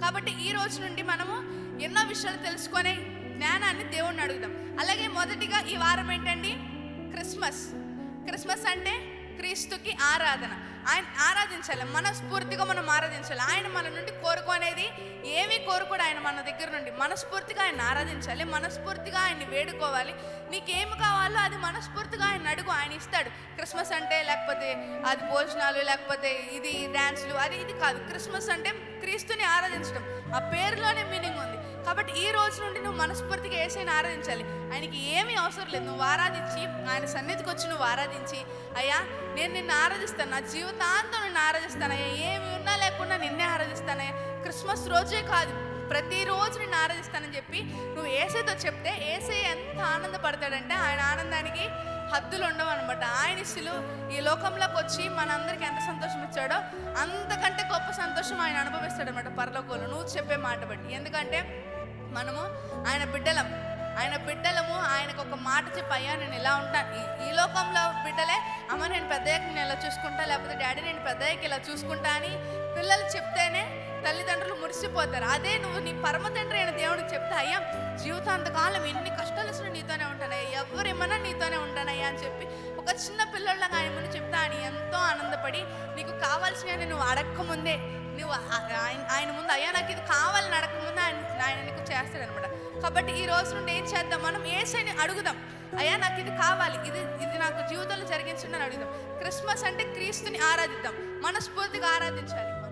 కాబట్టి ఈ రోజు నుండి మనము ఎన్నో విషయాలు తెలుసుకునే జ్ఞానాన్ని దేవుణ్ణి అడుగుదాం. అలాగే మొదటిగా ఈ వారం ఏంటండి? క్రిస్మస్ అంటే క్రీస్తుకి ఆరాధన. ఆయన ఆరాధించాలి, మనస్ఫూర్తిగా మనం ఆరాధించాలి. ఆయన మన నుండి కోరుకునేది ఏమీ కోరుకోడు. ఆయన మన దగ్గర నుండి మనస్ఫూర్తిగా ఆయన ఆరాధించాలి, మనస్ఫూర్తిగా ఆయన్ని వేడుకోవాలి. నీకేమి కావాలో అది మనస్ఫూర్తిగా ఆయన అడుగు, ఆయన ఇస్తాడు. క్రిస్మస్ అంటే లేకపోతే అది భోజనాలు, లేకపోతే ఇది డ్యాన్సులు, అది ఇది కాదు. క్రిస్మస్ అంటే క్రీస్తుని ఆరాధించడం, ఆ పేరులోనే మీనింగ్ ఉంది. కాబట్టి ఈ రోజు నుండి నువ్వు మనస్ఫూర్తిగా యేసయ్యని ఆరాధించాలి. ఆయనకి ఏమీ అవసరం లేదు, నువ్వు ఆరాధించి ఆయన సన్నిధికి వచ్చి నువ్వు ఆరాధించి, అయ్యా నేను నిన్ను ఆరాధిస్తాను, నా జీవితాంతం నిన్ను ఆరాధిస్తానయ్యా, ఏమి ఉన్నా లేకుండా నిన్నే ఆరాధిస్తానయ్యా. క్రిస్మస్ రోజే కాదు, ప్రతిరోజు నిన్ను ఆరాధిస్తానని చెప్పి నువ్వు యేసయ్యతో చెప్తే యేసయ్య ఎంత ఆనందపడతాడంటే ఆయన ఆనందానికి హద్దులు ఉండవు అనమాట. ఆయన ఈ లోకంలోకి వచ్చి మనందరికి ఎంత సంతోషం ఇచ్చాడో అంతకంటే గొప్ప సంతోషం ఆయన అనుభవిస్తాడు అనమాట పరలోకంలో, నువ్వు చెప్పే మాట బట్టి. ఎందుకంటే మనము ఆయన బిడ్డలము. ఆయనకు ఒక మాట చెప్పి, అయ్యా నేను ఇలా ఉంటాను. ఈ లోకంలో బిడ్డలే, అమ్మ నేను పెద్దయ్యకి నేను ఇలా చూసుకుంటా, లేకపోతే డాడీ నేను పెద్దయ్యకి ఇలా చూసుకుంటా అని పిల్లలు చెప్తేనే తల్లిదండ్రులు మురిసిపోతారు. అదే నువ్వు నీ పరమ తండ్రి అయిన దేవుడికి చెప్తే, అయ్యా జీవితాంతకాలం ఎన్ని కష్టాలు వచ్చినా నీతోనే ఉంటానయ్యా, ఎవరేమన్నా నీతోనే ఉంటానయ్యా అని చెప్పి ఒక చిన్న పిల్లలాగా ఆయన ముందు చెప్తే ఆయన ఎంతో ఆనందపడి నీకు కావాల్సినవి నువ్వు అడగకముందే నువ్వు ఆయన ముందు, అయ్యా నాకు ఇది కావాలని అడగకముందే ఆయన నీకు చేస్తాడనమాట. కాబట్టి ఈ రోజు నుండి ఏం చేద్దాం, మనం యేసయ్యని అడుగుదాం, అయ్యా నాకు ఇది కావాలి, ఇది నాకు జీవితంలో జరిగించండి అని అడుగుదాం. క్రిస్మస్ అంటే క్రీస్తుని ఆరాధిద్దాం, మనస్ఫూర్తిగా ఆరాధించాలి.